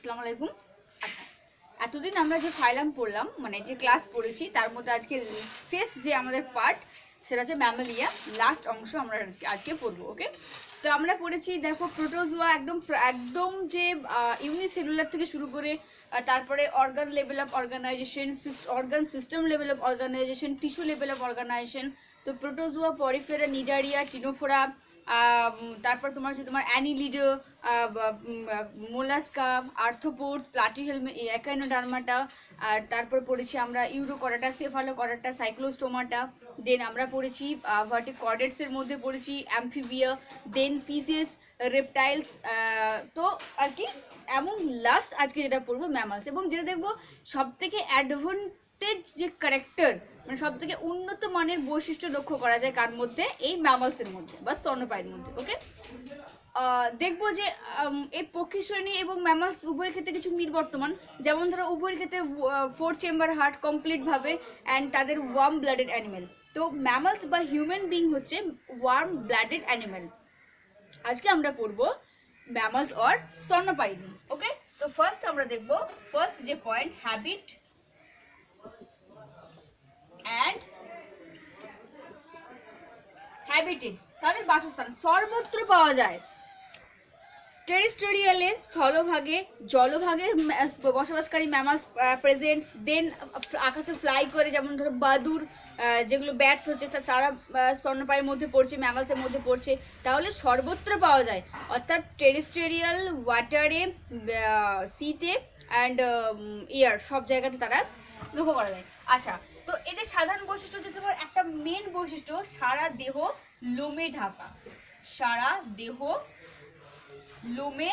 আসসালামু আলাইকুম। আচ্ছা, এতদিন আমরা যে ফাইলাম পড়লাম, মানে যে ক্লাস পড়েছি, তার মধ্যে আজকে শেষ যে আমাদের পার্ট, সেটা হচ্ছে ম্যামালিয়া। লাস্ট অংশ আমরা আজকে পড়বো। ওকে, তো আমরা পড়েছি, দেখো প্রোটোজোয়া একদম একদম যে ইউনিসেলুলার থেকে শুরু করে তারপরে organ level of organisation, organ system level of organisation, tissue level of organisation. তো প্রোটোজোয়া, পরিফেরা, নিডারিয়া, টিনোফোরা, তারপর তোমার হচ্ছে তোমার অ্যানিলিডো, মোলাস্কা, আর্থোপোডস, প্লাটিহেলমি, একাইনোডার্মাটা। আর তারপর পড়েছি আমরা ইউরোকরাটা, সেফালোকরাটা, সাইক্লোস্টোমাটা। দেন আমরা পড়েছি ভার্টিকর্ডেটসের মধ্যে পড়েছি অ্যামফিবিয়া, দেন ফিসেস, রেপটাইলস। তো আর কি, এমন লাস্ট আজকে যেটা পড়বো ম্যামালস, এবং যেটা দেখবো সব থেকে অ্যাডভান্টেজ যে ক্যারেক্টার, মানে সব থেকে উন্নত মানের বৈশিষ্ট্য লক্ষ্য করা যায় কার মধ্যে, এই ম্যামালসের মধ্যে বা স্তন্যপায়ীর মধ্যে। ওকে, দেখবো যে এই পক্ষী শ্রেণী এবং ম্যামালস উভয়ের ক্ষেত্রে কিছু মিল বর্তমান। যেমন ধরো উভয়ের ক্ষেত্রে 4 চেম্বার হার্ট কমপ্লিট ভাবে, অ্যান্ড তাদের ওয়ার্ম ব্লাডেড অ্যানিমেল। তো ম্যামালস বা হিউম্যান বিং হচ্ছে ওয়ার্ম ব্লাডেড অ্যানিমেল। আজকে আমরা পড়বো ম্যামালস অর স্তন্যপায়ী। ওকে, তো ফার্স্ট আমরা দেখবো, ফার্স্ট যে পয়েন্ট, হ্যাবিট অ্যান্ড হ্যাবিটেট। তাদের বাসস্থান সর্বত্র পাওয়া যায়। টেরিস্টেরিয়ালে, স্থলভাগে, জলভাগে বসবাসকারী ম্যামালস প্রেজেন্ট। দেন আকাশে ফ্লাই করে, যেমন ধরো বাদুর, যেগুলো ব্যাটস হচ্ছে, তারা স্তন্যপায়ীর মধ্যে পড়ছে, ম্যামালসের মধ্যে পড়ছে। তাহলে সর্বত্র পাওয়া যায়, অর্থাৎ টেরিস্টেরিয়াল, ওয়াটারে, সিতে অ্যান্ড এয়ার, সব জায়গাতে তারা লক্ষ্য করা যায়। আচ্ছা, তো এদের সাধারণ বৈশিষ্ট্য হচ্ছে তোমার একটা মেন বৈশিষ্ট্য, সারা দেহ লোমে ঢাকা। সারা দেহ লোমে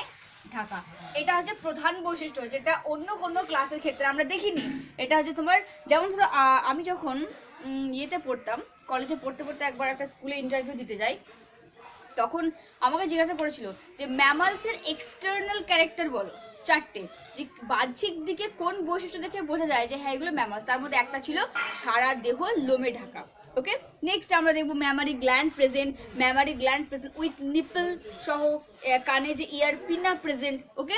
ঢাকা, এটা হচ্ছে প্রধান বৈশিষ্ট্য, যেটা অন্য কোনো ক্লাসের ক্ষেত্রে আমরা দেখিনি। এটা হচ্ছে তোমার, যেমন ধরো আমি যখন ইয়েতে পড়তাম, কলেজে পড়তে পড়তে একবার একটা স্কুলে ইন্টারভিউ দিতে যাই, তখন আমাকে জিজ্ঞাসা করেছিল যে ম্যামালসের এক্সটার্নাল ক্যারেক্টার বলো 4টে, যে বাহ্যিক দিকে কোন বৈশিষ্ট্য দেখে বোঝা যায় যে হ্যাঁ এগুলো ম্যামালস। তার মধ্যে একটা ছিল সারা দেহ লোমে ঢাকা। ওকে, নেক্সট আমরা দেখবো mammary gland present. Mammary gland present with nipple সহ, কানে যে ইয়ার পিনা প্রেজেন্ট। ওকে,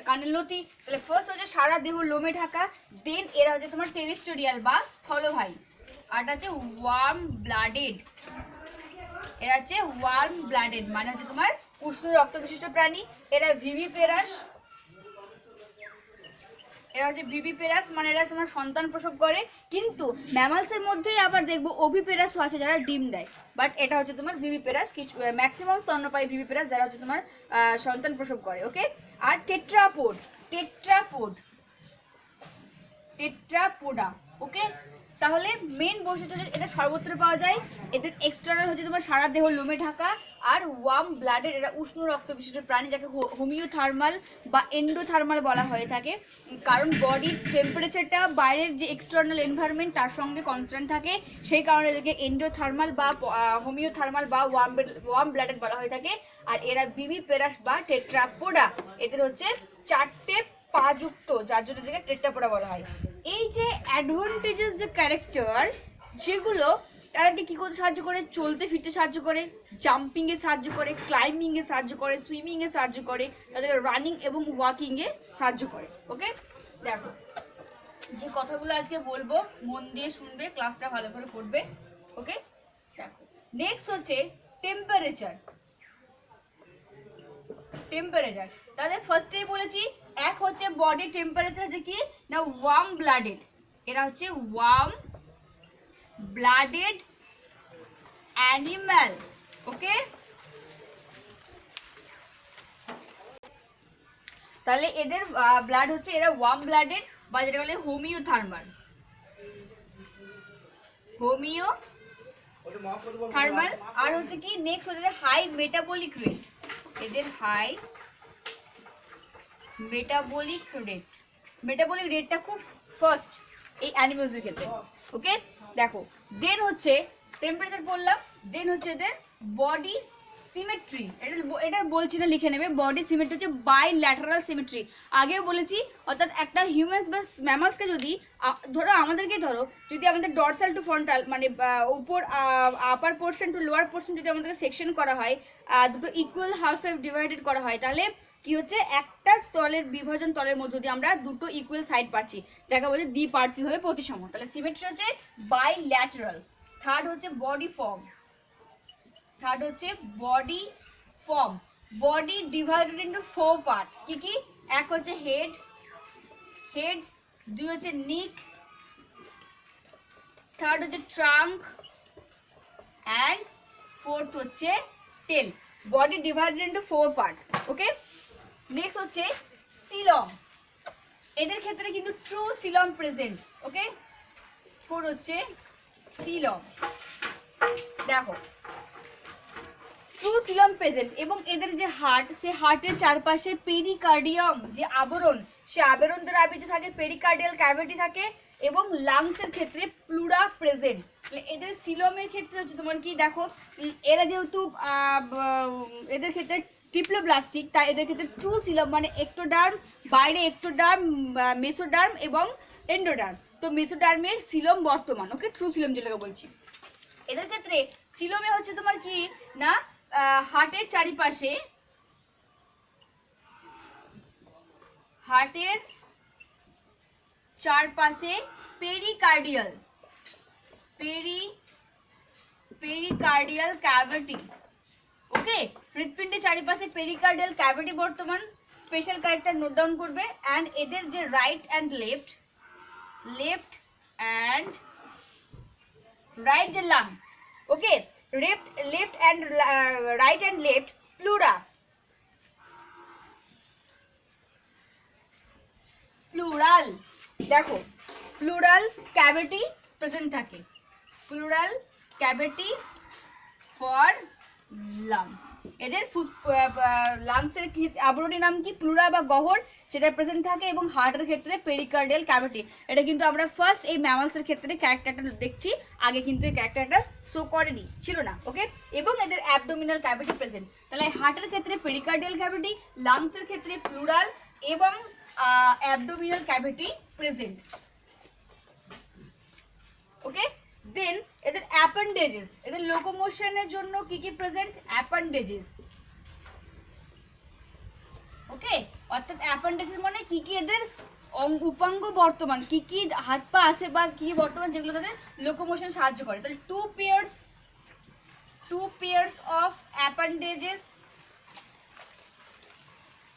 কানের লতি। তাহলে ফার্স্ট হচ্ছে সারা দেহ লোমে ঢাকা। দেন এরা হচ্ছে তোমার টেরিস্টেরিয়াল বা স্থলভায়ী, আরটা হচ্ছে ওয়ার্ম ব্লাডেড। এরা হচ্ছে ওয়ার্ম ব্লাডেড, মানে হচ্ছে তোমার উষ্ণ রক্ত বিশিষ্ট প্রাণী। এরা ভিভিপেরাস, এরা হচ্ছে ভিভিপেরাস, মানে এরা তোমার সন্তান প্রসব করে। কিন্তু ম্যামালসের মধ্যেই আবার দেখবো ওভিপেরাসও আছে, যারা ডিম দেয়। বাট এটা হচ্ছে তোমার ভিভিপেরাস, কিছু ম্যাক্সিমাম স্তন্যপায়ী ভিভিপেরাস, যারা হচ্ছে তোমার সন্তান প্রসব করে। ওকে, আর টেট্রাপোড, টেট্রাপোড, টেট্রাপোডা। ওকে, তাহলে মেন বৈশিষ্ট্য হচ্ছে এটা সর্বত্র পাওয়া যায়। এদের এক্সটার্নাল হচ্ছে তোমার সারা দেহ লোমে ঢাকা, আর ওয়ার্ম ব্লাডের, এরা উষ্ণ রক্ত বিশিষ্ট প্রাণী, যাকে হোমিওথার্মাল বা এন্ডোথার্মাল বলা হয়ে থাকে। কারণ বডির টেম্পারেচারটা বাইরের যে এক্সটার্নাল এনভায়রনমেন্ট তার সঙ্গে কনস্ট্যান্ট থাকে, সেই কারণে এদেরকে এন্ডোথার্মাল বা হোমিওথার্মাল বা ওয়ার্ম ব্লাডেড বলা হয়ে থাকে। আর এরা ভিভিপেরাস বা টেট্রাপোডা, এদের হচ্ছে 4টে পা যুক্ত, যার জন্য এদেরকে টেট্রাপোডা বলা হয়। এই যে অ্যাডভান্টেজেস যে ক্যারেক্টার, যেগুলো তাদেরকে কী করতে সাহায্য করে, চলতে ফিরতে সাহায্য করে, জাম্পিংয়ে সাহায্য করে, ক্লাইম্বিংয়ে সাহায্য করে, সুইমিংয়ে সাহায্য করে, তাদেরকে রানিং এবং ওয়াকিংয়ে সাহায্য করে। ওকে, দেখো যে কথাগুলো আজকে বলবো মন দিয়ে শুনবে, ক্লাসটা ভালো করে করবে। ওকে, দেখো নেক্সট হচ্ছে টেম্পারেচার। টেম্পারেচার তাদের ফার্স্টেই বলেছি, এক হচ্ছে বডি টেম্পারেচার, যে কি না ওয়ার্ম ব্লাডেড, এরা হচ্ছে ওয়ার্ম ব্লাডেড অ্যানিম্যাল। ওকে, তাহলে এদের ব্লাড হচ্ছে, এরা ওয়ার্ম ব্লাডেড বা যেটা বলে হোমিওথার্মাল, হোমিওথার্মাল। আর হচ্ছে কি নেক্সট হচ্ছে হাই মেটাবলিক রেট, এদের হাই মেটাবলিক রেট, মেটাবলিক রেটটা খুব ফার্স্ট এই অ্যানিমেলসের ক্ষেত্রে। ওকে, দেখো দেন হচ্ছে টেম্পারেচার বললাম, দেন হচ্ছে এদের বডি সিমেট্রি। এটা বলছি না, লিখে নেবে। বডি সিমেট্রি হচ্ছে বাইল্যাটারাল সিমেট্রি, আগেও বলেছি। অর্থাৎ একটা হিউম্যানস বা ম্যামালসকে যদি ধরো, আমাদেরকে ধরো, যদি আমাদের ডরসাল টু ফ্রন্টাল, মানে উপর upper portion to lower portion যদি আমাদেরকে সেকশন করা হয়, দুটো ইকুয়াল হাফে ডিভাইডেড করা হয়, তাহলে কি হচ্ছে একটা তলের বিভাজন তলের মধ্য দিয়ে আমরা দুটো ইকুয়াল সাইড পাচ্ছি, যাকে বলে দ্বিপার্শ্বীয়ভাবে প্রতিসম। তাহলে সিমেট্রি হচ্ছে বাইল্যাটারাল। থার্ড হচ্ছে বডি ফর্ম। থার্ড হচ্ছে body form. Body divided into 4 part. কি কি? এক হচ্ছে হেড, দুই হচ্ছে নিক, থার্ড হচ্ছে ট্রাঙ্ক অ্যান্ড ফোর্থ হচ্ছে tail. Body divided into 4 part. Okay, next হচ্ছে সিলম। এদের ক্ষেত্রে কিন্তু ট্রু সিলম প্রেজেন্ট। ওকে, 4 হচ্ছে সিলম। দেখো ট্রু সিলম প্রেজেন্ট এবং এদের যে হার্ট, সে হার্টের চারপাশে পেরিকার্ডিয়াম যে আবরণ, সে আবরণ দ্বারা আবৃত থাকে, পেরিকার্ডিয়াল ক্যাভিটি থাকে এবং লাংসের ক্ষেত্রে প্লুরা প্রেজেন্ট। এদের সিলমের ক্ষেত্রে হচ্ছে তোমার কি, দেখো এরা যেহেতু এদের ক্ষেত্রে ট্রিপ্লোব্লাস্টিক, তাই এদের ক্ষেত্রে ট্রু সিলম মানে এক্টোডার্ম, বাইরে এক্টোডার্ম, মেসোডার্ম এবং এন্ডোডার্ম। তো মেসোডার্মের সিলম বর্তমান। ওকে, ট্রু সিলম যেটাকে বলছি। এদের ক্ষেত্রে সিলমে হচ্ছে তোমার কি না, হার্টের চারিপাশে, হার্টের চারপাশে পেরিকার্ডিয়াল ক্যাভিটি। ওকে, হৃৎপিণ্ডের চারিপাশে পেরিকার্ডিয়াল ক্যাভিটি বর্তমান। স্পেশাল ক্যারেক্টার নোট ডাউন করবে। অ্যান্ড এদের যে right and left and right যে lung, okay, left and right and left pleural. দেখো প্লুরাল ক্যাভিটি প্রেজেন্ট থাকে, প্লুরাল ক্যাভিটি ফর লাংস। এদের লাংসের আবরণীর নাম কি, প্লুরা বা গহ্বর, সেটা প্রেজেন্ট থাকে এবং হার্টের ক্ষেত্রে পেরিকার্ডিয়াল ক্যাভিটি। এটা কিন্তু আমরা ফার্স্ট এই ম্যামালসের ক্ষেত্রে ক্যারেক্টারটা দেখছি, আগে কিন্তু এই ক্যারেক্টারটা শো করেনি, ছিল না। ওকে, এবং এদের অ্যাবডোমিনাল ক্যাভিটি প্রেজেন্ট। তাহলে হার্টের ক্ষেত্রে পেরিকার্ডিয়াল ক্যাভিটি, লাংসের ক্ষেত্রে প্লুরাল এবং অ্যাবডোমিনাল ক্যাভিটি প্রেজেন্ট। ওকে, দেন এদের অ্যাপেন্ডেজেস, এদের লোকোমোশনের জন্য কি কি প্রেজেন্ট, অ্যাপেন্ডেজেস। ওকে, অর্থাৎ অ্যাপেন্ডেজেস মানে কি কি এদের উপাঙ্গ বর্তমান, কি কি হাত পা আছে বা কি বর্তমান, যেগুলো তাদের লোকোমোশন সাহায্য করে। তাহলে two pairs of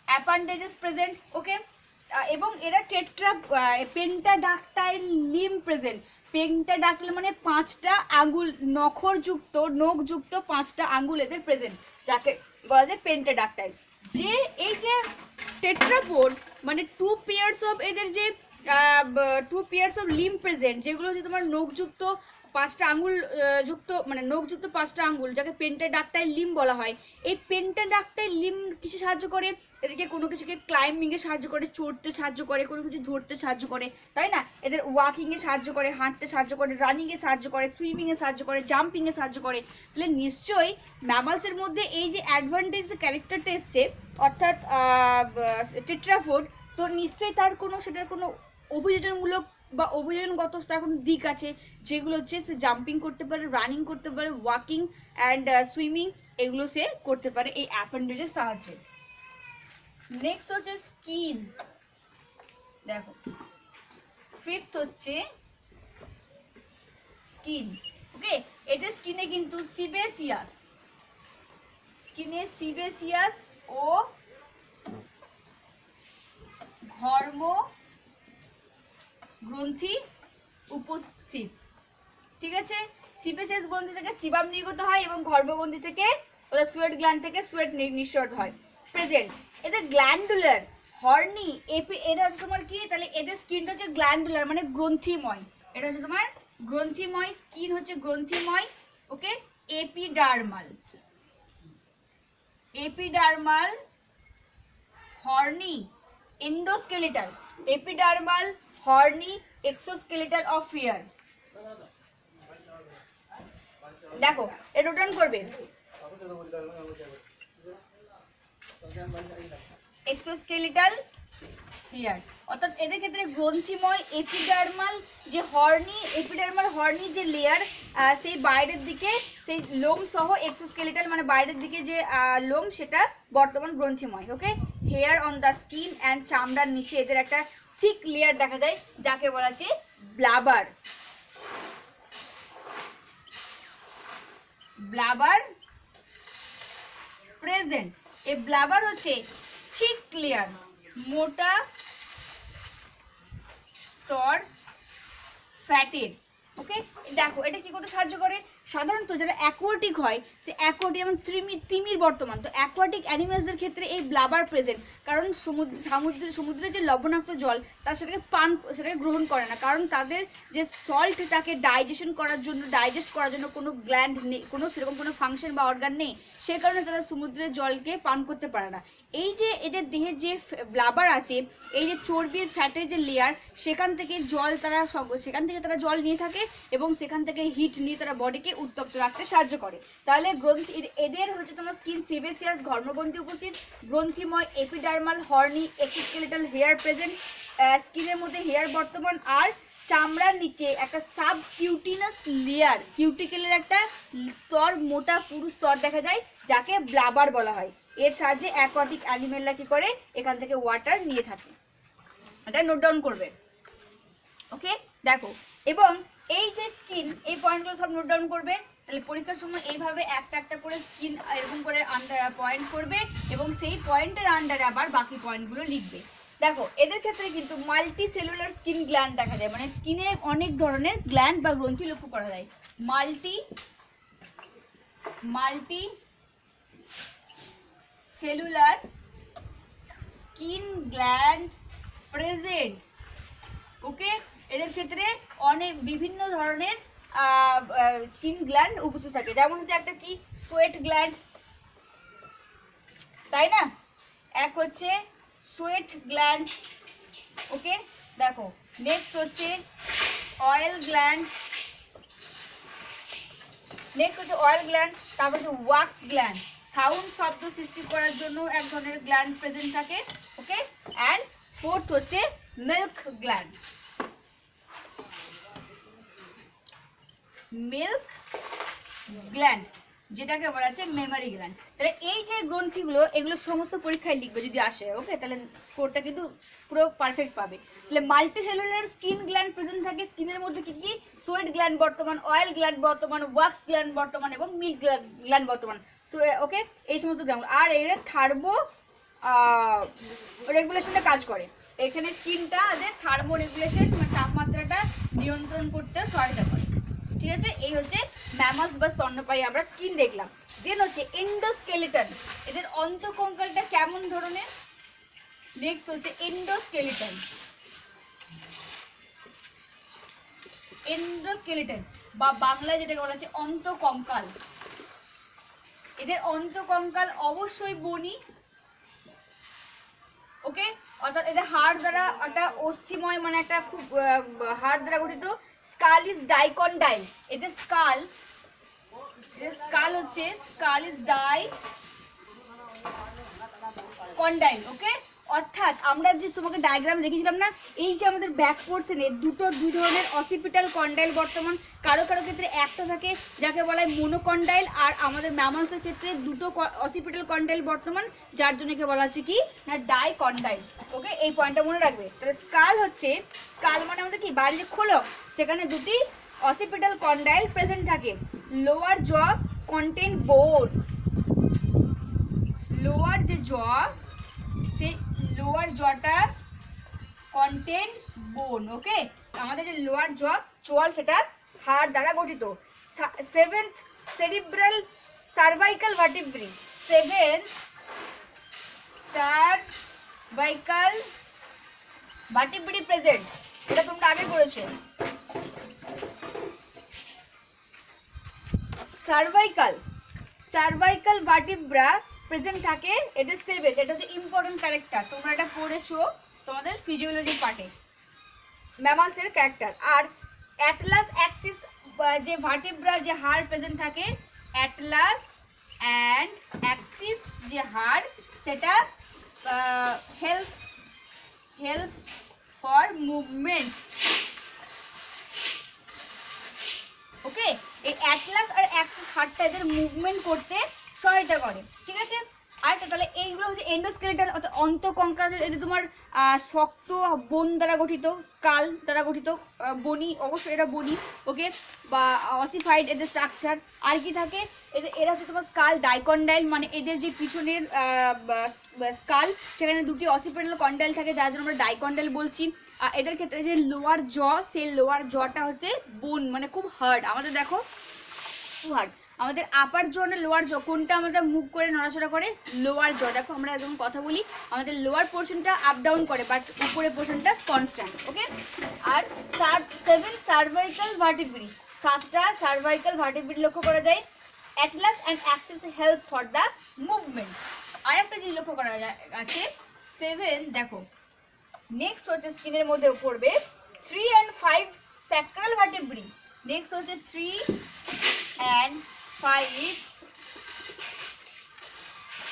appendages present. Okay, এবং এরা পেন্টাডাক্টাইল লিম্ব প্রেজেন্ট। পেন্টাডাক্টাইল মানে 5টা আঙ্গুল, নখযুক্ত, নখযুক্ত 5টা আঙ্গুল এদের প্রেজেন্ট, যাকে বলা যায় পেন্টাডাক্টাইল। যে এই যে টেট্রাপোড মানে 2 পেয়ার্স অফ এদের যে 2 পেয়ার্স অফ লিম্ব প্রেজেন্ট, যেগুলো হচ্ছে তোমার নখযুক্ত 5টা আঙ্গুল যুক্ত, মানে নখযুক্ত 5টা আঙ্গুল, যাকে পেন্টাডাক্টাইল লিম্ব বলা হয়। এই পেন্টাডাক্টাইল লিম্ব কিসে সাহায্য করে, এদেরকে কোনো কিছুকে ক্লাইম্বিংয়ে সাহায্য করে, চড়তে সাহায্য করে, কোনো কিছু ধরতে সাহায্য করে, তাই না? এদের ওয়াকিংয়ে সাহায্য করে, হাঁটতে সাহায্য করে, রানিংয়ে সাহায্য করে, সুইমিংয়ে সাহায্য করে, জাম্পিংয়ে সাহায্য করে। তাহলে নিশ্চয়ই ম্যামালসের মধ্যে এই যে অ্যাডভান্টেজ ক্যারেক্টারটা এসছে, অর্থাৎ টেট্রাপোড, তো নিশ্চয়ই তার কোনো, সেটার কোনো অভিযোজনমূলক বা অভিযোজনগত তার কোনো দিক আছে, যেগুলো হচ্ছে সে জাম্পিং করতে পারে, রানিং করতে পারে, ওয়াকিং অ্যান্ড সুইমিং, এগুলো সে করতে পারে এই অ্যাপেন্ডেজের সাহায্যে। নেক্সট হচ্ছে স্কিন। দেখো ফিফথ হচ্ছে স্কিন। ওকে, এটা স্কিনে কিন্তু সিবেসিয়াস ও ঘর্ম গ্রন্থি উপস্থিত। ঠিক আছে, সিবেসিয়াস গ্রন্থি থেকে সিবাম নির্গত হয় এবং ঘর্মগ্রন্থি থেকে ওটা সুয়েট গ্ল্যান্ড থেকে সুয়েট নিঃসরণ হয়, প্রেজেন্ট। এদের গ্ল্যান্ডুলার, হর্নি, এটা হচ্ছে তোমার কি, তাহলে এদের স্কিনটা হচ্ছে গ্ল্যান্ডুলার মানে গ্রন্থিময়, এটা হচ্ছে তোমার গ্রন্থিময়, স্কিন হচ্ছে গ্রন্থিময়। Okay, epidermal, horny, endoskeletal, epidermal, horny, exoskeletal of hair. দেখো এটা রোটেন করবে, এক্সোস্কেলেটাল হেয়ার, অর্থাৎ এদের ক্ষেত্রে গ্রন্থিময়, এপিডার্মাল যে হর্নি, এপিডার্মাল হর্নি যে লেয়ার সেই বাইরের দিকে সেই লোম সহ এক্সোস্কেলেটাল মানে বাইরের দিকে যে লোম সেটা বর্তমান গ্রন্থিময়। Okay, hair on the skin and চামড়ার নিচে এদের একটা থিক লেয়ার দেখা যায় যাকে বলা হচ্ছে ব্লাবার। ব্লাবার প্রেজেন্ট। এই ব্লাবার হচ্ছে থিক লেয়ার, মোটা স্তর ফ্যাটের। ওকে, দেখো এটা কি করতে সাহায্য করে, সাধারণত যারা অ্যাকোয়াটিক হয় সে অ্যাকোয়াটিক যেমন তিমির বর্তমান, তো অ্যাকোয়াটিক অ্যানিমেলসদের ক্ষেত্রে এই ব্লাবার প্রেজেন্ট, কারণ সমুদ্রে যে লবণাক্ত জল তার সেটাকে গ্রহণ করে না, কারণ তাদের যে সল্টটাকে ডাইজেস্ট করার জন্য কোনো গ্ল্যান্ড নেই, কোনো সেরকম কোনো ফাংশন বা অর্গান নেই, সেই কারণে তারা সমুদ্রের জলকে পান করতে পারে না। এই যে এদের দেহের যে ব্লাবার আছে, এই যে চর্বির ফ্যাটের যে লেয়ার, সেখান থেকে তারা জল নিয়ে থাকে এবং সেখান থেকে হিট নিয়ে তারা বডিকে উত্তপ্ত রাখতে সাহায্য করে। তাহলে এদের হচ্ছে তোমার স্কিন সেবেসিয়াস ঘর্মগ্রন্থি উপস্থিত, গ্রন্থিময়, এপিডার্মাল, হর্নি, এক্সোস্কেলেটাল হেয়ার প্রেজেন্ট, স্কিনের মধ্যে হেয়ার বর্তমান, আর চামড়ার নিচে একটা সাব কিউটিনাস লেয়ার, কিউটিকেলের একটা স্তর, মোটা পুরু স্তর দেখা যায় যাকে ব্লাবার বলা হয়। এর সাহায্যে অ্যাকোয়াটিক অ্যানিমেলরা কি করে, এখান থেকে ওয়াটার নিয়ে থাকে। এটা নোট ডাউন করবে। ওকে, দেখো, এবং এই যে স্কিন, এই পয়েন্টগুলো সব নোট ডাউন করবে। তাহলে পরীক্ষার সময় এইভাবে একটা একটা করে স্কিন এরকম করে পয়েন্ট করবে এবং সেই পয়েন্টের আন্ডারে আবার বাকি পয়েন্টগুলো লিখবে। দেখো, এদের ক্ষেত্রে কিন্তু মাল্টি সেলুলার স্কিন গ্ল্যান্ড দেখা যায়, মানে স্কিনে অনেক ধরনের গ্ল্যান্ড বা গ্রন্থি লক্ষ্য করা যায়। Multicellular skin gland present. Okay, এদের ক্ষেত্রে অনেক বিভিন্ন ধরনের স্কিন গ্ল্যান্ড উপস্থিত থাকে, যেমন হচ্ছে একটা কি সোয়েট গ্ল্যান্ড, তাই না, এক হচ্ছে সোয়েট গ্ল্যান্ড। ওকে, দেখো, নেক্সট হচ্ছে অয়েল গ্ল্যান্ড, তারপর হচ্ছে ওয়াক্স গ্ল্যান্ড, সাউন্ড শব্দ সৃষ্টি করার জন্য এক ধরনের গ্ল্যান্ড প্রেজেন্ট থাকে। ওকে, অ্যান্ড ফোর্থ হচ্ছে মিল্ক গ্ল্যান্ড। যেটাকে বলা হচ্ছে মেমারি গ্ল্যান্ড। তাহলে এই যে গ্রন্থিগুলো, এগুলো সমস্ত পরীক্ষায় লিখবে যদি আসে। ওকে, তাহলে স্কোরটা কিন্তু পুরো পারফেক্ট পাবে। তাহলে multi cellular skin gland present থাকে স্কিনের মধ্যে কি কি, সোয়েট গ্ল্যান্ড বর্তমান, অয়েল গ্ল্যান্ড বর্তমান, ওয়াক্স গ্ল্যান্ড বর্তমান এবং মিল্ক গ্ল্যান্ড বর্তমান। সো ওকে, এই সমস্ত গ্ল্যান্ড, আর এর থার্মো রেগুলেশনে কাজ করে। এখানে স্কিনটা থার্মো রেগুলেশন মানে তাপমাত্রাটা নিয়ন্ত্রণ করতে সহায়তা করে। ঠিক আছে, এই হচ্ছে ম্যামালস বা স্তন্যপায়ী আমরা স্কিন দেখলাম। দেন হচ্ছে এন্ডোস্কেলেটন, এদের অন্তঃকঙ্কালটা কেমন ধরনের। নেক্সট হচ্ছে এন্ডোস্কেলেটন বা বাংলায় যেটা বলা হচ্ছে অন্তঃকঙ্কাল। এদের অন্তঃকঙ্কাল অবশ্যই বনি। ওকে, অর্থাৎ এদের হাড় দ্বারা একটা অস্থিময় মানে একটা খুব হাড় দ্বারা গঠিত। স্কাল ইজ ডাইকন্ডাইল, এদের স্কাল হচ্ছে ডাইকন্ডাইল। ওকে, অর্থাৎ আমরা যে তোমাকে ডায়াগ্রাম দেখিয়েছিলাম না, এই যে আমাদের ব্যাক পোর্শনে দুই ধরনের অসিপিটাল কন্ডাইল বর্তমান, কারো ক্ষেত্রে একটা থাকে যাকে বলা হয় মোনোকন্ডাইল, আর আমাদের ম্যামালসের ক্ষেত্রে দুটো অসিপিটাল কন্ডাইল বর্তমান, যার জন্য বলা হচ্ছে কি না ডাইকন্ডাইল। ওকে, এই পয়েন্টটা মনে রাখবে। তাহলে স্কাল মানে আমাদের কি বাইরে খোলক, সেখানে দুটি অসিপিটাল কন্ডাইল প্রেজেন্ট থাকে। লোয়ার জ কন্টেন বোন, লোয়ার যে জ, সেই লোয়ার জটা কন্টেন বোন। ওকে, আমাদের যে লোয়ার জ চোয়াল সেটা হাড় দ্বারা গঠিত। সেভেন্থ সেরিব্রাল সার্ভাইকাল ভার্টিব্রি, প্রেজেন্ট, এটা তোমরা আগে পড়েছো। সার্ভাইকাল ভার্টিব্রা প্রেজেন্ট থাকে, এটা সেভেন্থ, এটা হচ্ছে ইম্পর্টেন্ট ক্যারেক্টার, তোমরা এটা পড়েছো তোমাদের ফিজিওলজি পার্টে, ম্যামালসের ক্যারেক্টার। আর অ্যাটলাস অ্যাক্সিস যে ভার্টিব্রা যে হাড় প্রেজেন্ট থাকে, অ্যাটলাস অ্যান্ড অ্যাক্সিস যে হাড়, সেটা হেল্প ফর মুভমেন্ট। ওকে, এই অ্যাটলাস আর অ্যাক্সিস হাড়টা এদের মুভমেন্ট করতে সহায়তা করে, ঠিক আছে। আরেকটা তাহলে এইগুলো হচ্ছে এন্ডোস্কেলেটাল অর্থাৎ অন্তঃকঙ্কাল, এদের তোমার শক্ত বোন দ্বারা গঠিত, স্কাল দ্বারা গঠিত, বনি, অবশ্যই এটা বনি, ওকে, বা অসিফাইড এদের স্ট্রাকচার। আর কি থাকে এদের, এরা হচ্ছে তোমার স্কাল ডাইকন্ডাইল, মানে এদের যে পিছনের স্কাল সেখানে দুটি অসিফাইডাল কন্ডাইল থাকে, যার জন্য আমরা ডাইকন্ডাইল বলছি। এদের ক্ষেত্রে যে লোয়ার জ, সেই লোয়ার জটা হচ্ছে বোন, মানে খুব হার্ড। আমাদের দেখো খুব হার্ড, আমাদের আপার জ না লোয়ার জ, কোনটা আমরা মুভ করে নড়াচড়া করে? লোয়ার জ। দেখো আমরা যখন কথা বলি আমাদের লোয়ার পোর্শনটা আপ ডাউন করে, বাট উপরের পোর্শনটা কনস্ট্যান্ট, ওকে। আর 7 সার্ভাইকাল ভার্টিব্রি, 7টা সার্ভাইকাল ভার্টিব্রি লক্ষ্য করা যায়। Atlas and axis help for the movement. আর একটা জিনিস লক্ষ্য করা যায় আছে 7, দেখো নেক্সট হচ্ছে স্কিনের মধ্যে পড়বে 3 and 5 স্যাক্রাল ভার্টিব্রি। নেক্সট হচ্ছে 3 and 5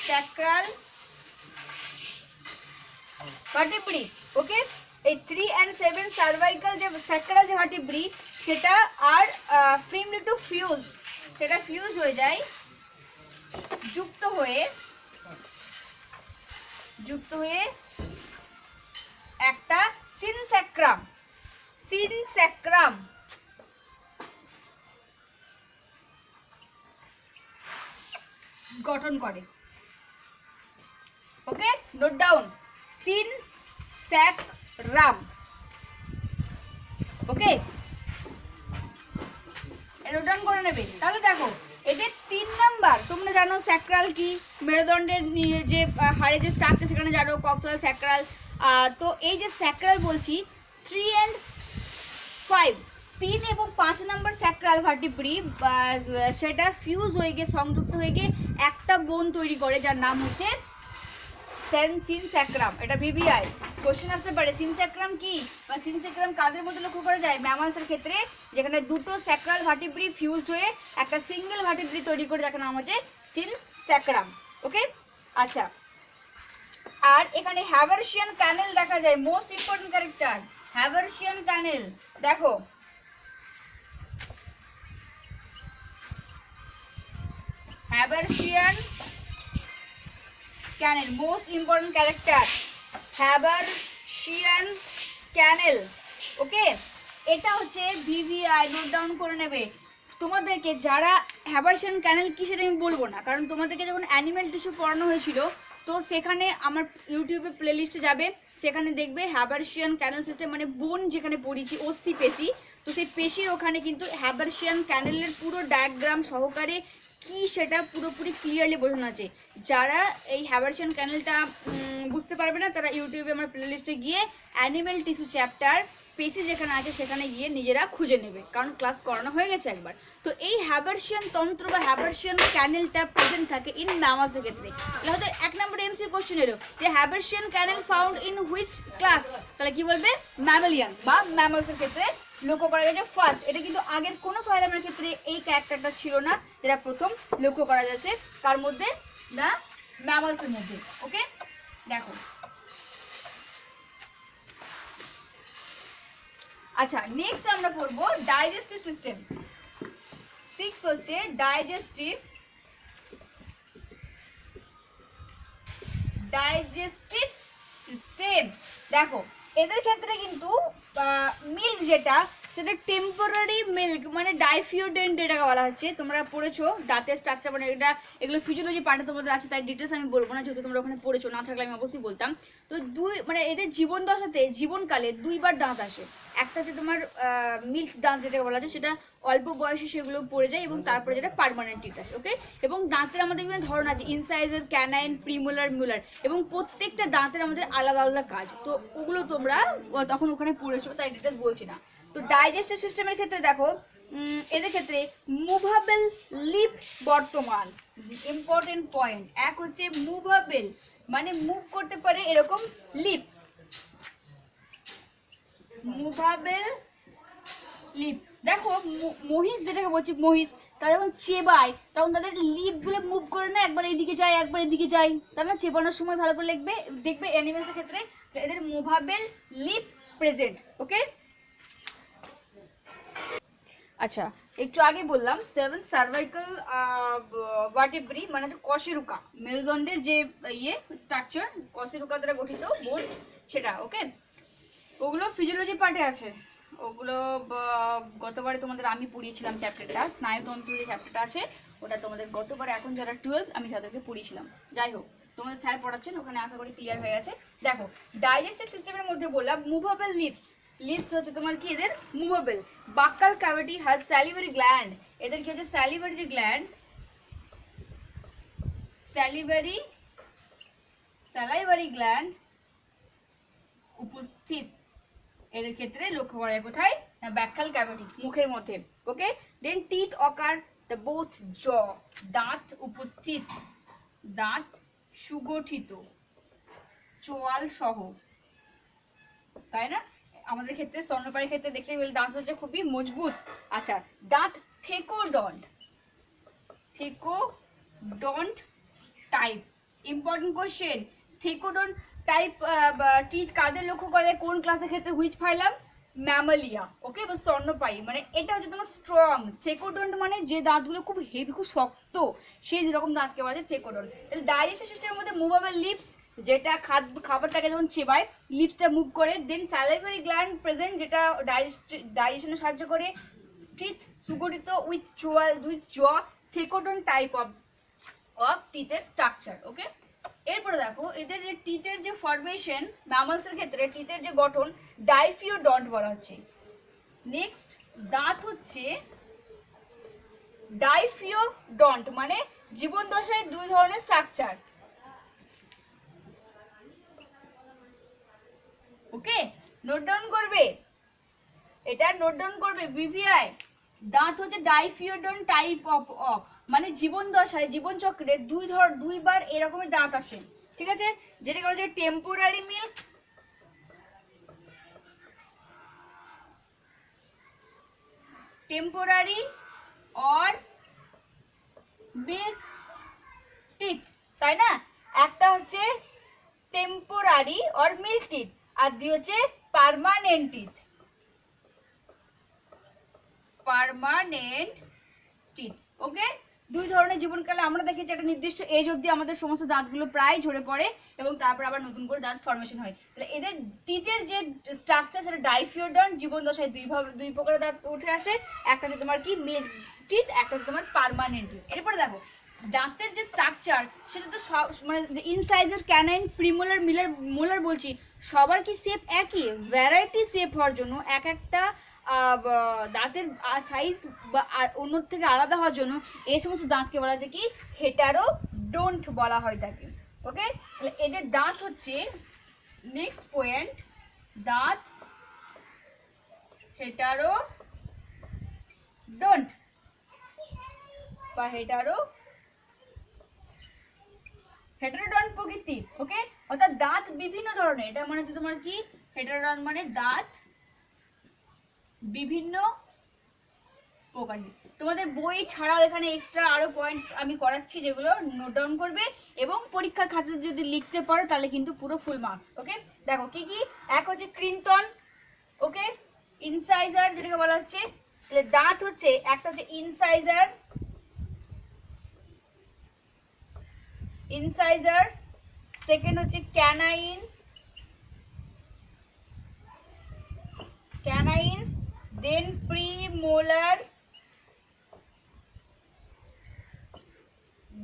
sacral vertebrae, ওকে। এই 3 and 7 সার্ভাইকাল যে স্যাক্রাল যে ভার্টিব্রি, সেটা আর ফ্রেমড টু ফিউজ, সেটা ফিউজ হয়ে যায়, যুক্ত হয়ে একটা সিনস্যাক্রাম গঠন করে, ওকে। নোট ডাউন, সিনস্যাক্রাম, ওকে, নোট ডাউন করে নেবে। তাহলে দেখো এদের 3 নাম্বার, তোমরা জানো স্যাক্রাল কি, মেরুদণ্ডের যে হাড়ে যে স্ট্রাকচার সেখানে জানো কক্সাল স্যাক্রাল। তো এই যে স্যাক্রাল বলছি 3 and 5, 3 এবং 5 নাম্বার স্যাক্রাল ভার্টিব্রি সেটা ফিউজ হয়ে গিয়ে সংযুক্ত হয়ে গিয়ে একটা বোন তৈরি করে, যার নাম হচ্ছে সিনস্যাক্রাম। এটা ভিভিআই কোশ্চেন আসতে পারে, সিনস্যাক্রাম কি বা সিনস্যাক্রাম কাদের মধ্যে লক্ষ্য করা যায়? ম্যামালসের ক্ষেত্রে, যেখানে দুটো স্যাক্রাল ভার্টিব্রি ফিউজড হয়ে একটা সিঙ্গেল ভার্টিব্রি তৈরি করে, যার নাম হচ্ছে সিনস্যাক্রাম, ওকে। আচ্ছা, আর এখানে হ্যাভারশিয়ান ক্যানেল দেখা যায়, মোস্ট ইম্পর্টেন্ট ক্যারেক্টার হ্যাভারশিয়ান ক্যানেল। দেখো হ্যাভারশিয়ান ক্যানেল, মোস্ট ইম্পর্টেন্ট ক্যারেক্টার হ্যাভারশিয়ান ক্যানেল, ওকে। এটা হচ্ছে ভিভিআই, নোট ডাউন করে নেবে। তোমাদেরকে যারা হ্যাভারশিয়ান ক্যানেল কি সেটা আমি বলবো না, কারণ তোমাদেরকে যখন অ্যানিমেল টিস্যু পড়ানো হয়েছিল, তো সেখানে আমার ইউটিউবে প্লেলিস্টে যাবে, সেখানে দেখবে হ্যাভারশিয়ান ক্যানেল সিস্টেম, মানে বোন যেখানে পড়িয়েছি অস্থি পেশি, তো সেই পেশির ওখানে কিন্তু হ্যাভারশিয়ান ক্যানেলের পুরো ডায়াগ্রাম সহকারে কি সেটা পুরোপুরি ক্লিয়ারলি বোঝানো আছে। যারা এই হ্যাভারশিয়ান ক্যানেলটা বুঝতে পারবে না, তারা ইউটিউবে আমার প্লেলিস্টে গিয়ে অ্যানিমেল টিস্যু চ্যাপ্টার পেশি যেখানে আছে সেখানে গিয়ে নিজেরা খুঁজে নেবে, কারণ ক্লাস করানো হয়ে গেছে একবার। তো এই হ্যাভারশিয়ান তন্ত্র বা হ্যাভারশিয়ান ক্যানেলটা প্রেজেন্ট থাকে ইন ম্যামালসের ক্ষেত্রে। তাহলে হয়তো 1 নম্বর এমসি কোশ্চেন এলো যে হ্যাভারশিয়ান ক্যানেল ফাউন্ড ইন হুইচ ক্লাস, তাহলে কি বলবে? ম্যামালিয়ান বা ম্যামালসের ক্ষেত্রে লক্ষ্য করা গেছে ফার্স্ট। এটা কিন্তু আগের কোনো ফাইলামের ক্ষেত্রে এই ক্যারেক্টারটা ছিল না, যেটা প্রথম লক্ষ্য করা যাচ্ছে। কার মধ্যে? না, ম্যামালসের মধ্যে, ওকে। দেখো আচ্ছা, নেক্সট আমরা পড়বো ডাইজেস্টিভ সিস্টেম। 6 হচ্ছে ডাইজেস্টিভ সিস্টেম। দেখো এদের ক্ষেত্রে কিন্তু মিল্ক যেটা, সেটা টেম্পোরারি মিল্ক, মানে ডাইফিওডেন্ট এটাকে বলা হচ্ছে। তোমরা পড়েছো দাঁতের স্ট্রাকচার, মানে এটা এগুলো ফিজিওলজি পার্টে তোমাদের আছে, তাই ডিটেলস আমি বলবো না, যেহেতু তোমরা ওখানে পড়েছো, না থাকলে আমি অবশ্যই বলতাম। তো মানে এদের জীবন দশাতে, জীবনকালে 2বার দাঁত আসে। একটা হচ্ছে তোমার মিল্ক দাঁত যেটা বলা যায়, সেটা অল্প বয়সে সেগুলো পড়ে যায়, এবং তারপরে যেটা পার্মানেন্ট টিথ আসে, ওকে। এবং দাঁতের আমাদের বিভিন্ন ধরন আছে, ইনসাইজার, ক্যানাইন, প্রিমোলার, মিউলার, এবং প্রত্যেকটা দাঁতের আমাদের আলাদা আলাদা কাজ। তো ওগুলো তোমরা তখন ওখানে পড়েছো, তাই ডিটেলস বলছি না। তো ডাইজেস্টিভ সিস্টেমের ক্ষেত্রে দেখো এদের ক্ষেত্রে মুভাবেল লিপ বর্তমান, ইম্পর্টেন্ট পয়েন্ট। এক হচ্ছে মুভাবেল, মানে মুভ করতে পারে এরকম লিপ, মুভাবেল লিপ। দেখো মহিষ যেটাকে বলছি, মহিষ তারা যখন চেবায় তখন তাদের লিপগুলো মুভ করে না, একবার এইদিকে যায় একবার এদিকে যায়, তাই না? চেবানোর সময় ভালো করে দেখবে অ্যানিমেলসের ক্ষেত্রে এদের মুভাবেল লিপ প্রেজেন্ট, ওকে। আচ্ছা, একটু আগে বললাম 7 সার্ভাইকাল ভার্টিব্রি মানে কশেরুকা, মেরুদণ্ডের যে ইয়ে স্ট্রাকচার কশেরুকা দ্বারা গঠিত বোন সেটা। ওকে, ওগুলো ফিজিওলজি পার্টে আছে। ওগুলো গতবারে তোমাদের আমি পড়িয়েছিলাম চ্যাপ্টারটা, স্নায়ুতন্ত্র যে চ্যাপ্টারটা আছে ওটা তোমাদের গতবারে, এখন যারা 12 আমি তাদেরকে পড়িয়েছিলাম। যাই হোক, তোমাদের স্যার পড়াচ্ছেন, ওখানে আশা করি ক্লিয়ার হয়ে গেছে। দেখো, ডাইজেস্টিভ সিস্টেমের মধ্যে বললাম মুভেবল লিভস। লিভস হচ্ছে তোমার কি, এদের movable. Buccal cavity has salivary gland. এদের কি হচ্ছে স্যালিভারি যে গ্ল্যান্ড, স্যালাইভারি গ্ল্যান্ড উপস্থিত। এদের ক্ষেত্রে লক্ষ্য করা যায় কোথায়, না ব্যাকাল ক্যাভিটি, মুখের মধ্যে। ওকে, দেন টিথ অকার দ্য বোথ জ, দাঁত উপস্থিত, দাঁত সুগঠিত, চোয়াল সহ, তাই না? আমাদের ক্ষেত্রে স্তন্যপায়ীর ক্ষেত্রে দেখতে গেলে দাঁত হচ্ছে খুবই মজবুত। আচ্ছা, দাঁত thecodont, thecodont type, important question. Thecodont type teeth কাদের লক্ষ্য করে, কোন ক্লাসের ক্ষেত্রে, হুইচ ফাইলাম, ম্যামালিয়া। ওকে, বা স্তন্যপায়ী, মানে এটা হচ্ছে তোমার স্ট্রং। থেকোডন্ট মানে যে দাঁতগুলো খুব হেভি, খুব শক্ত, সেই যেরকম দাঁতকে বলা যায় থেকোডন্ট। তাহলে ডাইজেস্টিভ সিস্টেমের মধ্যে মুভেবল লিপস, যেটা খাবারটাকে যখন চেবায় লিপসটা মুভ করে। দেন স্যালাইভারি গ্ল্যান্ড প্রেজেন্ট, যেটা ডাইজেশনে সাহায্য করে। টিথ সুগঠিত উইথ চোয়াল, উইথ জ, থেকোডন্ট টাইপ অফ টিথের স্ট্রাকচার। ওকে, এরপরে দেখো এদের যে টিথের যে ফরমেশন, ম্যামালসের ক্ষেত্রে টিথের যে গঠন ডাইফিওডন্ট বলা হচ্ছে। নেক্সট, দাঁত হচ্ছে ডাইফিওডন্ট, মানে জীবন দশায় দুই ধরনের স্ট্রাকচার। ওকে, নোট ডাউন করবে, এটা নোট ডাউন করবে বিভিআই। দাঁত হচ্ছে ডাইফিওডন্ট টাইপ অফ মানে জীবন দশায়, জীবন চক্রে দুইবার এরকমের দাঁত আসে। ঠিক আছে, যেটাকে বলা যায় temporary milk, temporary or milk teeth, তাই না? একটা হচ্ছে টেম্পোরারি অর মিল্ক টিথ, আর দুই হচ্ছে পার্মানেন্ট টিথ, পার্মানেন্ট টিথ। ওকে, দুই ধরনের জীবনকালে আমরা দেখেছি একটা নির্দিষ্ট এজ অবধি আমাদের সমস্ত দাঁতগুলো প্রায় ঝরে পড়ে এবং তারপর আবার নতুন করে দাঁত ফর্মেশন হয়। তাহলে এদের টিথের যে স্ট্রাকচার সেটা ডাইফিওডন্ট, জীবন দশায় দুই প্রকারের দাঁত উঠে আসে। একটা হচ্ছে তোমার কি মিল্ক টিথ, একটা হচ্ছে তোমার পার্মানেন্ট টিথ। এরপরে দেখো দাঁতের যে স্ট্রাকচার সেটা তো সব মানে ইনসাইজার, ক্যানাইন, প্রিমোলার, মোলার বলছি, সবার কি শেপ একই? ভ্যারাইটি শেপ হওয়ার জন্য এক একটা দাঁতের সাইজ বা অন্য থেকে আলাদা হওয়ার জন্য এই সমস্ত দাঁতকে বলা যায় কি হেটারোডন্ট বলা হয় থাকে। ওকে, তাহলে এদের দাঁত হচ্ছে, নেক্সট পয়েন্ট, দাঁত হেটারোডন্ট বা হেটারোডন্ট প্রকৃতির। ওকে, অর্থাৎ দাঁত বিভিন্ন ধরনের। এটা মানে হচ্ছে তোমার কি, হেটারোডন্ট মানে দাঁত বিভিন্ন প্রকারের। তোমাদের বই ছাড়াও এখানে এক্সট্রা আরো পয়েন্ট আমি করাচ্ছি, যেগুলো নোট ডাউন করবে এবং পরীক্ষার খাতাতে যদি লিখতে পারো তাহলে কিন্তু পুরো ফুল মার্কস। ওকে, দেখো কি কি, এক হচ্ছে ক্রিনটন, ওকে, ইনসাইজার যেটাকে বলা হচ্ছে। তাহলে দাঁত হচ্ছে, একটা হচ্ছে ইনসাইজার, সেকেন্ড হচ্ছে ক্যানাইন্স, দেন প্রিমোলার,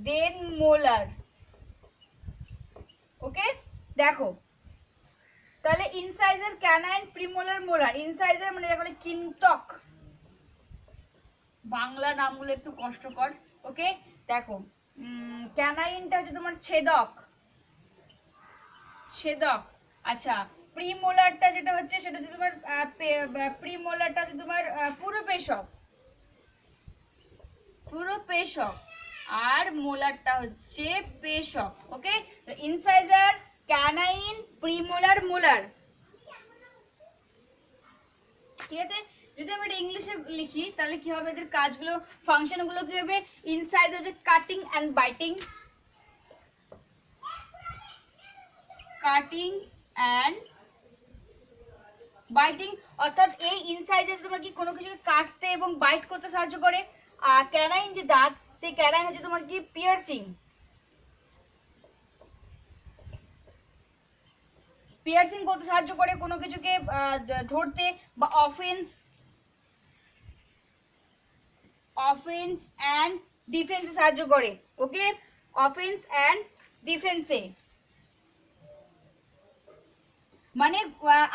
দেন মোলার। ওকে, দেখো তাহলে incisor, canine, premolar, molar. Incisor মানে এখানে কিন্তক, বাংলা নামগুলো একটু কষ্টকর। ওকে, দেখো ক্যানাইনটা হচ্ছে তোমার ছেদক। আচ্ছা, প্রিমোলারটা যেটা হচ্ছে সেটা হচ্ছে তোমার প্রিমোলারটা হচ্ছে তোমার পুরোপেশক, আর মোলারটা হচ্ছে পেশক। ওকে, ইনসাইজার, ক্যানাইন, প্রিমোলার, মোলার। ঠিক আছে, যদি আমি এটা ইংলিশে লিখি তাহলে কি হবে, এদের কাজগুলো, ফাংশনগুলো কি হবে? ইনসাইজার হচ্ছে cutting and biting, cutting and biting অর্থাৎ এই ইনসাইজার তোমার কি কোনো কিছুকে কাটতে এবং বাইট করতে সাহায্য করে। আর ক্যানাইন যে দাঁত, সেই ক্যানাইন হচ্ছে তোমার কি পিয়ার্সিং, পিয়ার্সিং করতে সাহায্য করে কোনো কিছুকে ধরতে, বা অফেন্স অ্যান্ড ডিফেন্সে সাহায্য করে। ওকে, অফেন্স অ্যান্ড ডিফেন্সে মানে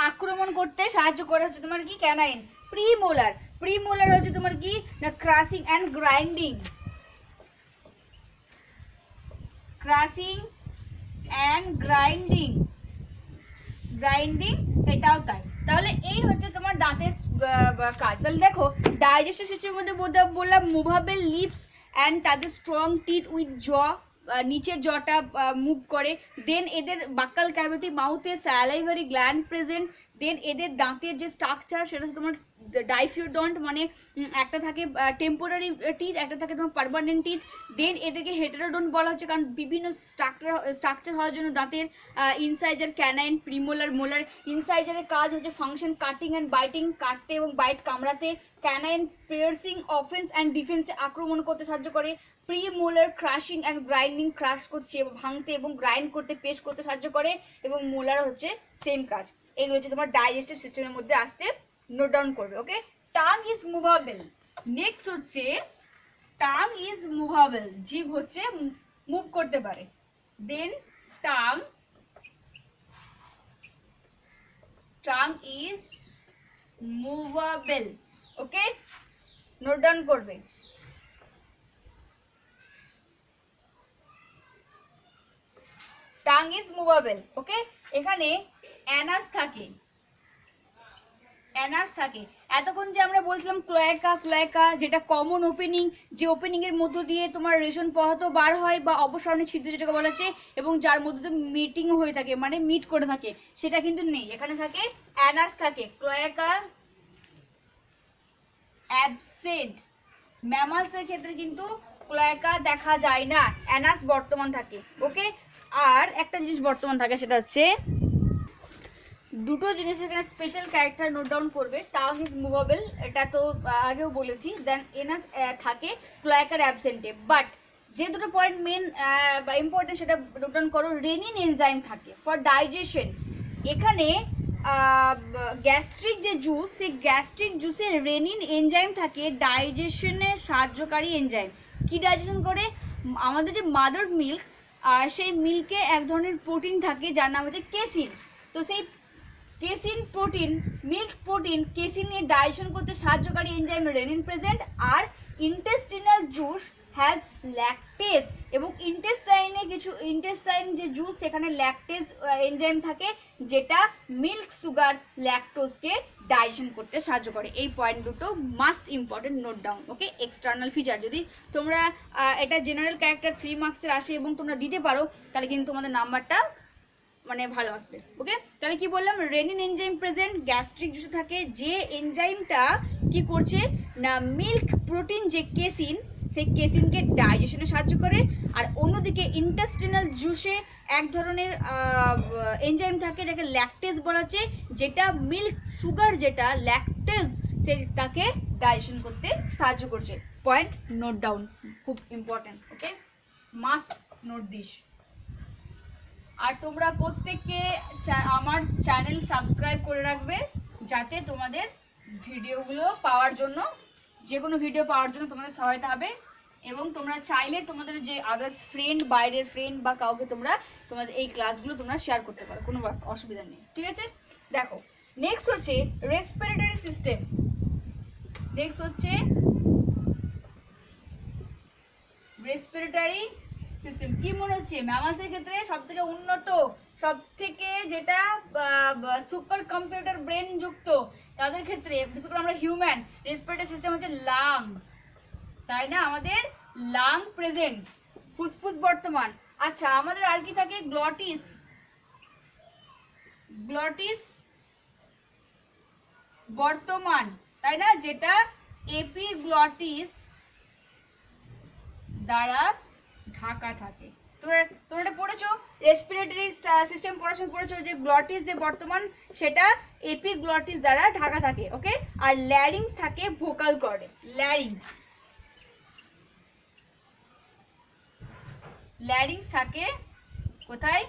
আক্রমণ করতে সাহায্য করে হচ্ছে তোমার কি ক্যানাইন। প্রিমোলার, প্রিমোলার হচ্ছে তোমার কি না crushing and grinding, crushing and grinding, grinding এটাও তাই। তাহলে এই হচ্ছে তোমার দাঁতের কাজ। তাহলে দেখো ডাইজেস্টিভ সিস্টেমের মধ্যে বললাম মুভাবেল লিপস অ্যান্ড তাদের স্ট্রং টিথ উইথ জ, নিচের জটা মুভ করে। দেন এদের বাক্কাল ক্যাভিটি, মাউথে স্যালাইভারি গ্ল্যান্ড প্রেজেন্ট। দেন এদের দাঁতের যে স্ট্রাকচার সেটা হচ্ছে তোমার ডাইফিউডন্ট, মানে একটা থাকে টেম্পোরারি টিথ, একটা থাকে তোমার পার্মানেন্ট টিথ। দেন এদেরকে হেটেরোডন্ট বলা হচ্ছে কারণ বিভিন্ন স্ট্রাকচার হওয়ার জন্য দাঁতের ইনসাইজার, ক্যানাইন, প্রিমোলার, মোলার। ইনসাইজারের কাজ হচ্ছে ফাংশন কাটিং অ্যান্ড বাইটিং, কাটতে এবং বাইট কামড়াতে। ক্যানাইন পিয়ার্সিং, অফেন্স অ্যান্ড ডিফেন্সে আক্রমণ করতে সাহায্য করে। Premolar crushing and grinding, crush করছে ভাঙতে এবং গ্রাইন্ড করতে, পেস্ট করতে সাহায্য করে। এবং মোলার হচ্ছে সেম কাজ। এগুলো হচ্ছে তোমার ডাইজেস্টিভ সিস্টেমের মধ্যে আসছে, নোট ডাউন করবে। Okay, tongue is movable. Next হচ্ছে টাং ইজ মুভেবল, জিভ হচ্ছে মুভ করতে পারে। Then tongue, tongue is movable. Okay, note down করবে। Tongue is movable. ওকে, এখানে অ্যানাস থাকে, অ্যানাস থাকে। এতক্ষণ যে আমরা বলছিলাম ক্লোয়াকা, ক্লোয়াকা যেটা কমন ওপেনিং, যে ওপেনিং এর মধ্য দিয়ে তোমার রেশন পদার্থ বার হয় বা অপসারণের ছিদ্র যেটাকে বলা হচ্ছে, এবং যার মধ্যে মিটিং হয়ে থাকে মানে মিট করে থাকে, সেটা কিন্তু নেই। এখানে থাকে অ্যানাস থাকে, ক্লোয়াকা অ্যাবসেন্ট। ম্যামালসের ক্ষেত্রে কিন্তু ক্লোয়াকা দেখা যায় না, অ্যানাস বর্তমান থাকে। ওকে, আর একটা জিনিস বর্তমান থাকে সেটা হচ্ছে দুটো জিনিস এখানে স্পেশাল ক্যারেক্টার নোট ডাউন করবে। টাং ইজ মুভেবল, এটা তো আগেও বলেছি। দেন এনাস থাকে ক্লোয়াকার অ্যাবসেন্টে। বাট যে দুটো পয়েন্ট মেন বা ইম্পর্টেন্ট সেটা নোট ডাউন করো। রেনিন এনজাইম থাকে ফর ডাইজেশন। এখানে গ্যাস্ট্রিক যে জুস, সেই গ্যাস্ট্রিক জুসে রেনিন এনজাইম থাকে, ডাইজেশনে সাহায্যকারী এনজাইম। কি ডাইজেশন করে? আমাদের যে মাদার মিল্ক, সেই মিল্কে এক ধরনের প্রোটিন থাকে যার নাম হচ্ছে কেসিন। তো সেই কেসিন প্রোটিন, মিল্ক প্রোটিন, কেসিনে ডাইজেশন করতে সাহায্যকারী এনজাইম রেনিন প্রেজেন্ট। আর ইন্টেস্টিনাল জুস হ্যাজ ল্যাকটেজ, এবং ইন্টেস্টাইনে কিছু ইন্টেস্টাইন যে জুস সেখানে ল্যাকটেজ এনজাইম থাকে যেটা মিল্ক সুগার ল্যাকটোজকে ডাইজেশন করতে সাহায্য করে। এই পয়েন্ট দুটো মাস্ট ইম্পর্টেন্ট, নোট ডাউন। ওকে, এক্সটার্নাল ফিচার যদি তোমরা এটা জেনারেল ক্যারেক্টার 3 মার্কসের আসে এবং তোমরা দিতে পারো তাহলে কিন্তু তোমাদের নাম্বারটা মানে ভালো আসবে। ওকে, তাহলে কি বললাম? রেনিন এনজাইম প্রেজেন্ট, গ্যাস্ট্রিক জুসে থাকে, যে এনজাইমটা কি করছে না মিল্ক প্রোটিন যে কেসিন, সেই কেসিনকে ডাইজেশনে সাহায্য করে। আর অন্যদিকে ইন্টেস্টিনাল জুসে এক ধরনের এনজাইম থাকে যেটাকে ল্যাকটেজ বলা হচ্ছে, যেটা মিল্ক সুগার যেটা ল্যাকটেজ সেটাকে ডাইজেশন করতে সাহায্য করছে। পয়েন্ট নোট ডাউন, খুব important. Okay, must note this. আর তোমরা প্রত্যেককে আমার চ্যানেল সাবস্ক্রাইব করে রাখবে যাতে তোমাদের ভিডিওগুলো পাওয়ার জন্য, যে কোনো ভিডিও পাওয়ার জন্য তোমাদের সহায়তা হবে। এবং তোমরা চাইলে তোমাদের যে আদার্স ফ্রেন্ড, বাইরের ফ্রেন্ড বা কাউকে তোমরা তোমাদের এই ক্লাসগুলো তোমরা শেয়ার করতে পারো, কোনো অসুবিধা নেই। ঠিক আছে, দেখো নেক্সট হচ্ছে রেসপিরেটরি সিস্টেম। নেক্সট হচ্ছে রেসপিরেটরি সিস্টেম। কি মনে হচ্ছে ম্যামালসের ক্ষেত্রে সবথেকে উন্নত, সবথেকে যেটা সুপার কম্পিউটার ব্রেন যুক্ত, তাদের ক্ষেত্রে বিশেষ করে আমরা হিউম্যান রেসপিরেটরি সিস্টেম হচ্ছে লাংস, তাই না? আমাদের লাং প্রেজেন্ট, ফুসফুস বর্তমান। আচ্ছা, আমাদের আর কি থাকে? গ্লটিস, গ্লটিস বর্তমান, তাই না? যেটা এপিগ্লটিস দ্বারা ঢাকা থাকে। তোমরা তোমরা এটা পড়েছো, রেসপিরেটরি সিস্টেম পড়াশোনা পড়েছো যে গ্লটিস যে বর্তমান সেটা এপিগ্লটিস দ্বারা ঢাকা থাকে, ওকে। আর ল্যারিংস থাকে ভোকাল কর্ডে, ল্যারিংস ল্যারিংস থাকে কোথায়?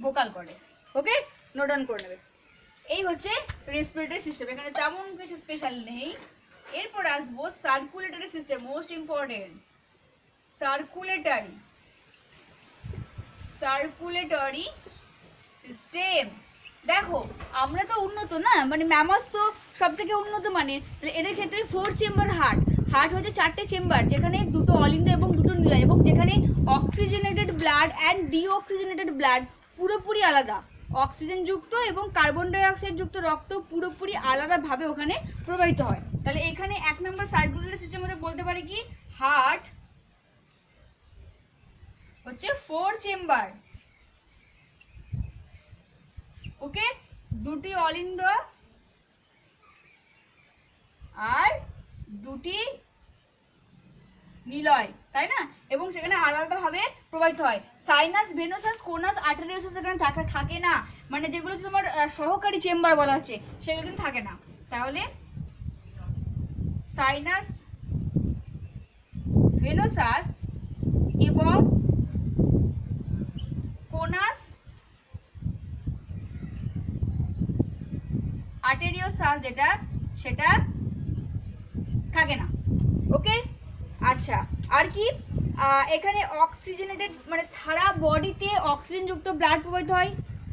ভোকাল কর্ডে, ওকে। নোট ডাউন করে নেবে। এই হচ্ছে রেসপিরেটরি সিস্টেম, এখানে তেমন কিছু স্পেশাল নেই। এরপর আসবো circulatory system, most important. Circulatory system. দেখো আমরা তো উন্নত না, মানে ম্যামাস তো সব থেকে উন্নত মানের, এদের ক্ষেত্রে 4 চেম্বার হার্ট হচ্ছে 4টে চেম্বার, যেখানে দুটো অলিন্দ এবং দুটো নিলয়, এবং যেখানে oxygenated blood and deoxygenated blood পুরোপুরি আলাদা, অক্সিজেন যুক্ত এবং কার্বন ডাই অক্সাইড যুক্ত রক্ত পুরোপুরি আলাদাভাবে ওখানে প্রবাহিত হয়। তাহলে এখানে 1 নম্বর সার্কুলেটরি সিস্টেম মধ্যে বলতে পারি কি, হার্ট হচ্ছে 4 চেম্বার, ওকে, দুটি অলিন্দ আর দুটি নিলয়, তাই না? এবং সেখানে আলাদাভাবে প্রবাহিত হয়। সাইনাস, ভেনোসাস, কোনাস, আর্টেরিওসাস এখানে থাকে না, মানে যেগুলো তোমার সহকারী চেম্বার বলা হচ্ছে সেগুলো কিন্তু থাকে না। তাহলে সাইনাস, ভেনোসাস এবং কোনাস, আর্টেরিওসাস যেটা সেটা থাকে না, ওকে। আচ্ছা, আর কি এখানে অক্সিজেনেটেড মানে সারা বডিতে অক্সিজেন যুক্ত ব্লাড প্রবাহিত হয়।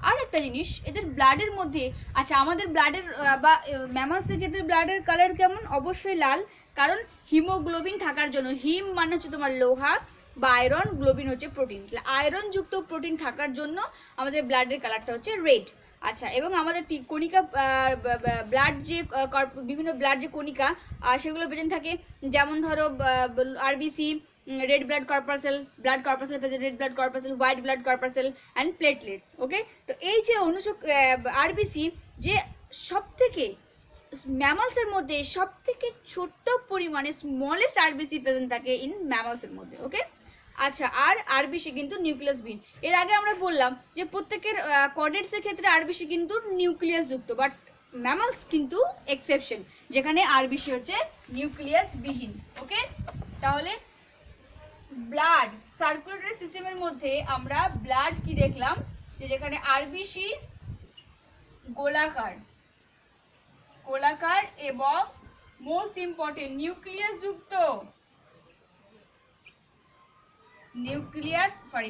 আর একটা জিনিস, এদের ব্লাডের মধ্যে, আচ্ছা আমাদের ব্লাডের বা ম্যামালসের ক্ষেত্রে ব্লাডের কালার কেমন? অবশ্যই লাল, কারণ হিমোগ্লোবিন থাকার জন্য। হিম মানে হচ্ছে তোমার লোহা, বা আয়রন, গ্লোবিন হচ্ছে প্রোটিন। আয়রন যুক্ত প্রোটিন থাকার জন্য আমাদের ব্লাডের কালারটা হচ্ছে রেড। আচ্ছা, এবং আমাদের কণিকা ব্লাড যে বিভিন্ন ব্লাড যে কণিকা সেগুলো প্রেজেন্ট থাকে, যেমন ধরো RBC, red blood corpuscle, present red blood corpuscle, white blood corpuscle and platelets, okay. তো এই যে আরবিসি যে সব থেকে ম্যামালসের মধ্যে সব থেকে ছোট্ট পরিমাণে স্মলেস্ট আরবিসি প্রেজেন্ট থাকে ইন ম্যামালসের মধ্যে, ওকে। আচ্ছা, আর আরবিসি কিন্তু নিউক্লিয়াসবিহীন। এর আগে আমরা বললাম যে প্রত্যেকের কর্ডেটসের ক্ষেত্রে আরবিসি কিন্তু নিউক্লিয়াস যুক্ত, বাট ম্যামালস কিন্তু এক্সেপশন, যেখানে আরবিসি হচ্ছে নিউক্লিয়াসবিহীন, ওকে। তাহলে ব্লাড সার্কুলেটরি সিস্টেমের মধ্যে আমরা ব্লাড কি দেখলাম, যে যেখানে আরবিসি গোলাকার এবং মোস্ট ইম্পর্টেন্ট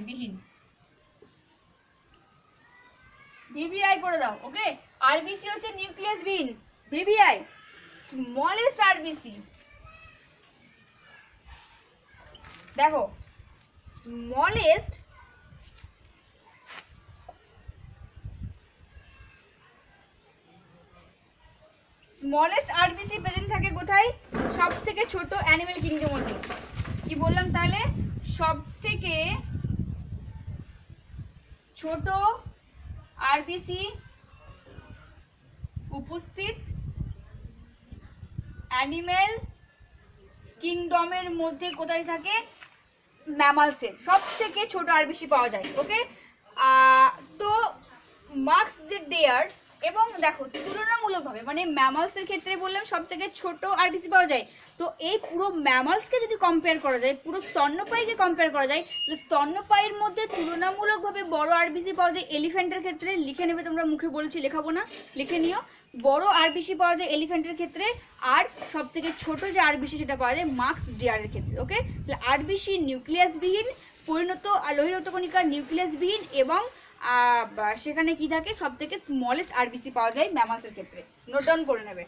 বিহীন, ভিভিআই করে দাও, ওকে। আরবিসি হচ্ছে নিউক্লিয়াস বিহীন, ভিভিআই স্মলেস্ট আরবিসি। দেখো স্মলেস্ট আরবিসি প্রেজেন্ট থাকে কোথায়? সব থেকে ছোট অ্যানিমেল কিংডম মধ্যে। কি বললাম তাহলে? সব থেকে ছোট আরবিসি উপস্থিত অ্যানিমেল কিংডমের মধ্যে কোথায় থাকে? ম্যামালসের সব থেকে ছোট আরবিসি পাওয়া যায়, ওকে। তো মার্কস যে দেয়ার, এবং দেখো তুলনামূলকভাবে মানে ম্যামালসের ক্ষেত্রে বললাম সব থেকে ছোট আরবিসি পাওয়া যায়, তো এই পুরো ম্যামালসকে যদি কম্পেয়ার করা যায়, পুরো স্তন্যপায়ীকে কম্পেয়ার করা যায়, তাহলে স্তন্যপায়ীর মধ্যে তুলনামূলকভাবে বড় আরবিসি পাওয়া যায় এলিফ্যান্টের ক্ষেত্রে। লিখে নেবে, তোমরা মুখে বলছি, লেখাবো না, লিখে নিও। বড় আরবিসি পাওয়া যায় এলিফ্যান্টের ক্ষেত্রে, আর সব থেকে ছোট যে আরবিসি সেটা পাওয়া যায় মার্কস ডিয়ারের ক্ষেত্রে, ওকে। তাহলে আরবিসি নিউক্লিয়াসবিহীন, পরিণত লোহিত কণিকা নিউক্লিয়াসবিহীন, এবং সেখানে কি থাকে? সব থেকে স্মলেস্ট আরবিসি পাওয়া যায় ম্যামালসের ক্ষেত্রে। নোট ডাউন করে নেবে।